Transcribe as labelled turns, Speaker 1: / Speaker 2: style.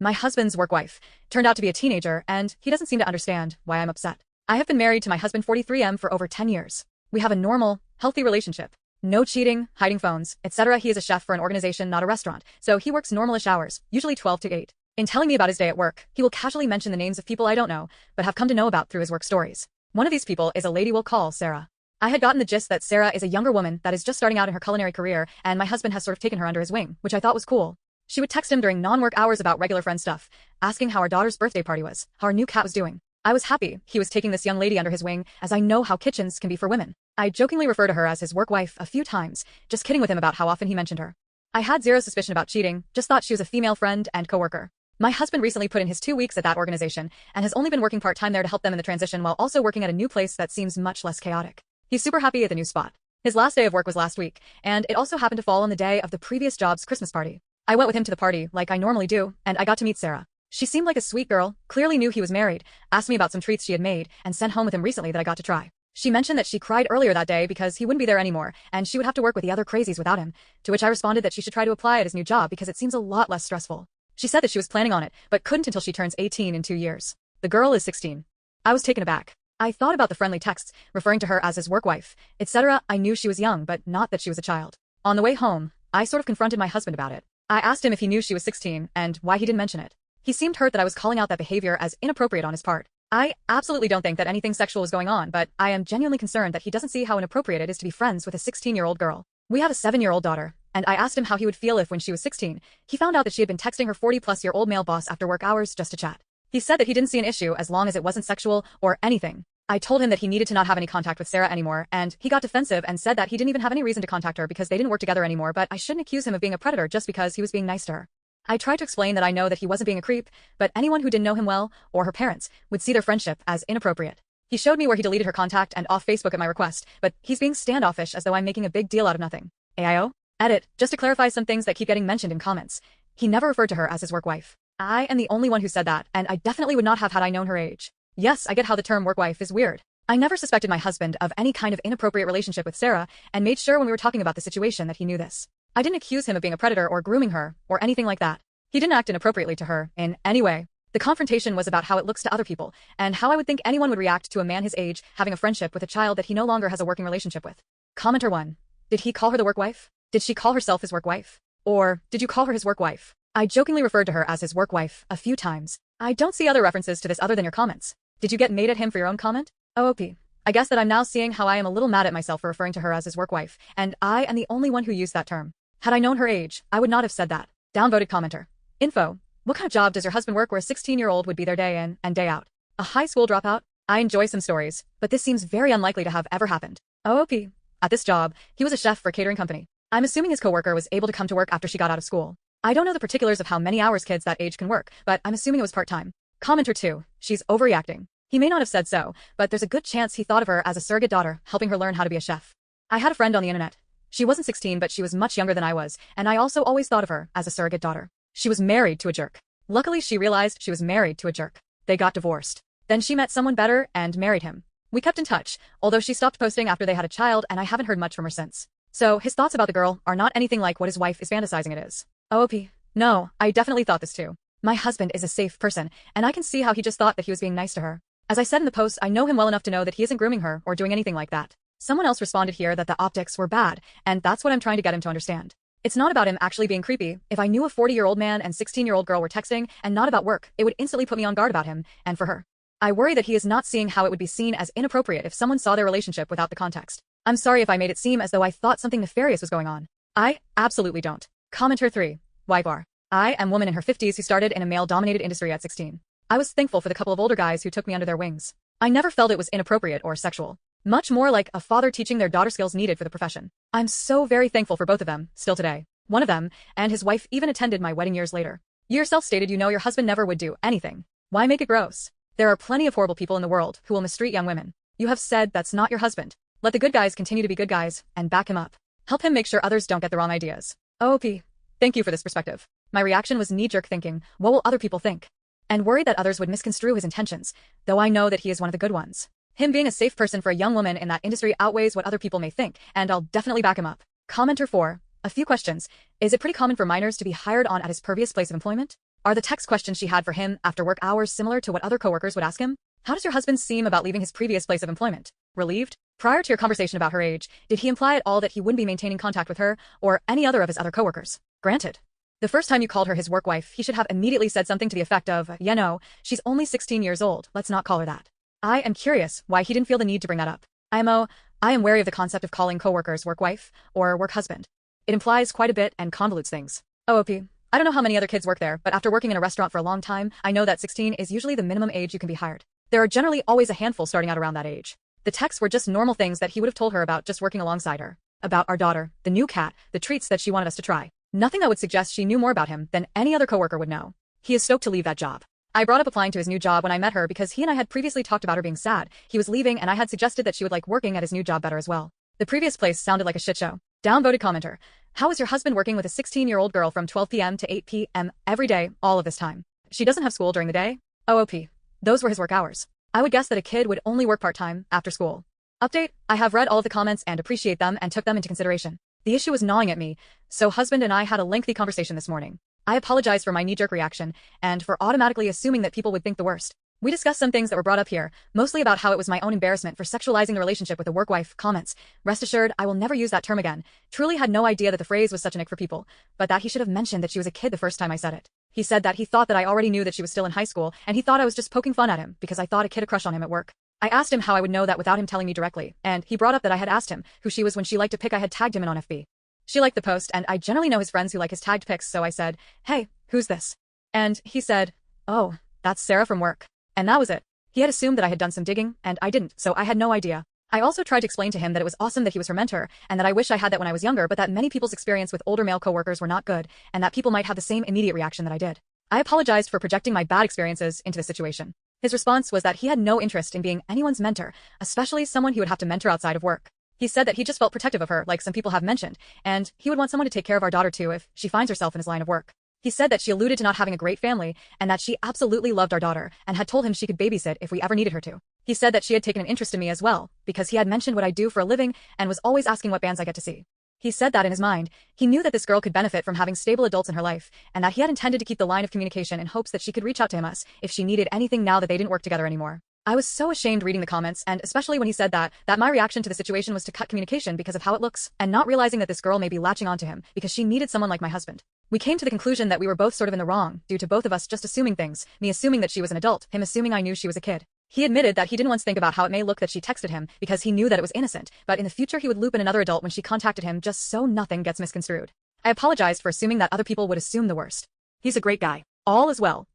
Speaker 1: My husband's work wife turned out to be a teenager, and he doesn't seem to understand why I'm upset. I have been married to my husband 43M for over 10 years. We have a normal, healthy relationship. No cheating, hiding phones, etc. He is a chef for an organization, not a restaurant, so he works normalish hours, usually 12 to 8. In telling me about his day at work, he will casually mention the names of people I don't know, but have come to know about through his work stories. One of these people is a lady we'll call Sarah. I had gotten the gist that Sarah is a younger woman that is just starting out in her culinary career, and my husband has sort of taken her under his wing, which I thought was cool. She would text him during non-work hours about regular friend stuff, asking how our daughter's birthday party was, how our new cat was doing. I was happy he was taking this young lady under his wing, as I know how kitchens can be for women. I jokingly refer to her as his work wife a few times, just kidding with him about how often he mentioned her. I had zero suspicion about cheating, just thought she was a female friend and coworker. My husband recently put in his 2 weeks at that organization, and has only been working part-time there to help them in the transition while also working at a new place that seems much less chaotic. He's super happy at the new spot. His last day of work was last week, and it also happened to fall on the day of the previous job's Christmas party. I went with him to the party, like I normally do, and I got to meet Sarah. She seemed like a sweet girl, clearly knew he was married, asked me about some treats she had made, and sent home with him recently that I got to try. She mentioned that she cried earlier that day because he wouldn't be there anymore, and she would have to work with the other crazies without him, to which I responded that she should try to apply at his new job because it seems a lot less stressful. She said that she was planning on it, but couldn't until she turns 18 in 2 years. The girl is 16. I was taken aback. I thought about the friendly texts, referring to her as his work wife, etc. I knew she was young, but not that she was a child. On the way home, I sort of confronted my husband about it. I asked him if he knew she was 16, and why he didn't mention it. He seemed hurt that I was calling out that behavior as inappropriate on his part. I absolutely don't think that anything sexual was going on, but I am genuinely concerned that he doesn't see how inappropriate it is to be friends with a 16-year-old girl. We have a 7-year-old daughter, and I asked him how he would feel if, when she was 16, he found out that she had been texting her 40-plus-year-old male boss after work hours just to chat. He said that he didn't see an issue as long as it wasn't sexual or anything. I told him that he needed to not have any contact with Sarah anymore, and he got defensive and said that he didn't even have any reason to contact her because they didn't work together anymore, but I shouldn't accuse him of being a predator just because he was being nice to her. I tried to explain that I know that he wasn't being a creep, but anyone who didn't know him well, or her parents, would see their friendship as inappropriate. He showed me where he deleted her contact and off Facebook at my request, but he's being standoffish as though I'm making a big deal out of nothing. AIO? Edit, just to clarify some things that keep getting mentioned in comments. He never referred to her as his work wife. I am the only one who said that, and I definitely would not have had I known her age. Yes, I get how the term work wife is weird. I never suspected my husband of any kind of inappropriate relationship with Sarah, and made sure when we were talking about the situation that he knew this. I didn't accuse him of being a predator or grooming her, or anything like that. He didn't act inappropriately to her, in any way. The confrontation was about how it looks to other people, and how I would think anyone would react to a man his age having a friendship with a child that he no longer has a working relationship with. Commenter 1. Did he call her the work wife? Did she call herself his work wife? Or, did you call her his work wife? I jokingly referred to her as his work wife a few times. I don't see other references to this other than your comments. Did you get mad at him for your own comment? OOP. I guess that I'm now seeing how I am a little mad at myself for referring to her as his work wife, and I am the only one who used that term. Had I known her age, I would not have said that. Downvoted commenter. Info. What kind of job does your husband work where a 16-year-old would be there day in and day out? A high school dropout? I enjoy some stories, but this seems very unlikely to have ever happened. OOP. At this job, he was a chef for a catering company. I'm assuming his coworker was able to come to work after she got out of school. I don't know the particulars of how many hours kids that age can work, but I'm assuming it was part-time. Commenter 2. She's overreacting. He may not have said so, but there's a good chance he thought of her as a surrogate daughter, helping her learn how to be a chef. I had a friend on the internet. She wasn't 16, but she was much younger than I was, and I also always thought of her as a surrogate daughter. She was married to a jerk. Luckily, she realized she was married to a jerk. They got divorced. Then she met someone better and married him. We kept in touch, although she stopped posting after they had a child, and I haven't heard much from her since. So his thoughts about the girl are not anything like what his wife is fantasizing it is. OOP. No, I definitely thought this too. My husband is a safe person, and I can see how he just thought that he was being nice to her. As I said in the post, I know him well enough to know that he isn't grooming her or doing anything like that. Someone else responded here that the optics were bad, and that's what I'm trying to get him to understand. It's not about him actually being creepy. If I knew a 40-year-old man and 16-year-old girl were texting and not about work, it would instantly put me on guard about him, and for her. I worry that he is not seeing how it would be seen as inappropriate if someone saw their relationship without the context. I'm sorry if I made it seem as though I thought something nefarious was going on. I absolutely don't. Commenter 3. Ybar. I am a woman in her 50s who started in a male-dominated industry at 16. I was thankful for the couple of older guys who took me under their wings. I never felt it was inappropriate or sexual. Much more like a father teaching their daughter skills needed for the profession. I'm so very thankful for both of them, still today. One of them, and his wife, even attended my wedding years later. You yourself stated you know your husband never would do anything. Why make it gross? There are plenty of horrible people in the world who will mistreat young women. You have said that's not your husband. Let the good guys continue to be good guys, and back him up. Help him make sure others don't get the wrong ideas. OOP. Thank you for this perspective. My reaction was knee-jerk thinking, what will other people think? And worried that others would misconstrue his intentions, though I know that he is one of the good ones. Him being a safe person for a young woman in that industry outweighs what other people may think, and I'll definitely back him up. Commenter 4. A few questions. Is it pretty common for minors to be hired on at his previous place of employment? Are the text questions she had for him after work hours similar to what other coworkers would ask him? How does your husband seem about leaving his previous place of employment? Relieved? Prior to your conversation about her age, did he imply at all that he wouldn't be maintaining contact with her or any other of his other coworkers? Granted. The first time you called her his work wife, he should have immediately said something to the effect of, yeah, no, she's only 16 years old, let's not call her that. I am curious why he didn't feel the need to bring that up. IMO, I am wary of the concept of calling coworkers work wife or work husband. It implies quite a bit and convolutes things. OOP. I don't know how many other kids work there, but after working in a restaurant for a long time, I know that 16 is usually the minimum age you can be hired. There are generally always a handful starting out around that age. The texts were just normal things that he would have told her about just working alongside her. About our daughter, the new cat, the treats that she wanted us to try. Nothing that would suggest she knew more about him than any other coworker would know. He is stoked to leave that job. I brought up applying to his new job when I met her because he and I had previously talked about her being sad. He was leaving and I had suggested that she would like working at his new job better as well. The previous place sounded like a shit show. Downvoted commenter. How is your husband working with a 16-year-old girl from 12 p.m. to 8 p.m. every day, all of this time? She doesn't have school during the day? OOP. Those were his work hours. I would guess that a kid would only work part-time after school. Update, I have read all of the comments and appreciate them and took them into consideration. The issue was gnawing at me, so husband and I had a lengthy conversation this morning. I apologize for my knee-jerk reaction and for automatically assuming that people would think the worst. We discussed some things that were brought up here, mostly about how it was my own embarrassment for sexualizing the relationship with a work wife. Comments. Rest assured, I will never use that term again. Truly had no idea that the phrase was such an ick for people, but that he should have mentioned that she was a kid the first time I said it. He said that he thought that I already knew that she was still in high school, and he thought I was just poking fun at him because I thought a kid had a crush on him at work. I asked him how I would know that without him telling me directly, and he brought up that I had asked him who she was when she liked a pic I had tagged him in on FB. She liked the post, and I generally know his friends who like his tagged pics, so I said, hey, who's this? And he said, oh, that's Sarah from work. And that was it. He had assumed that I had done some digging, and I didn't, so I had no idea. I also tried to explain to him that it was awesome that he was her mentor, and that I wish I had that when I was younger, but that many people's experience with older male coworkers were not good, and that people might have the same immediate reaction that I did. I apologized for projecting my bad experiences into the situation. His response was that he had no interest in being anyone's mentor, especially someone he would have to mentor outside of work. He said that he just felt protective of her, like some people have mentioned, and he would want someone to take care of our daughter too if she finds herself in his line of work. He said that she alluded to not having a great family, and that she absolutely loved our daughter, and had told him she could babysit if we ever needed her to. He said that she had taken an interest in me as well, because he had mentioned what I do for a living, and was always asking what bands I get to see. He said that in his mind, he knew that this girl could benefit from having stable adults in her life, and that he had intended to keep the line of communication in hopes that she could reach out to him if she needed anything now that they didn't work together anymore. I was so ashamed reading the comments, and especially when he said that my reaction to the situation was to cut communication because of how it looks, and not realizing that this girl may be latching onto him because she needed someone like my husband. We came to the conclusion that we were both sort of in the wrong, due to both of us just assuming things, me assuming that she was an adult, him assuming I knew she was a kid. He admitted that he didn't once think about how it may look that she texted him because he knew that it was innocent, but in the future he would loop in another adult when she contacted him just so nothing gets misconstrued. I apologized for assuming that other people would assume the worst. He's a great guy. All is well.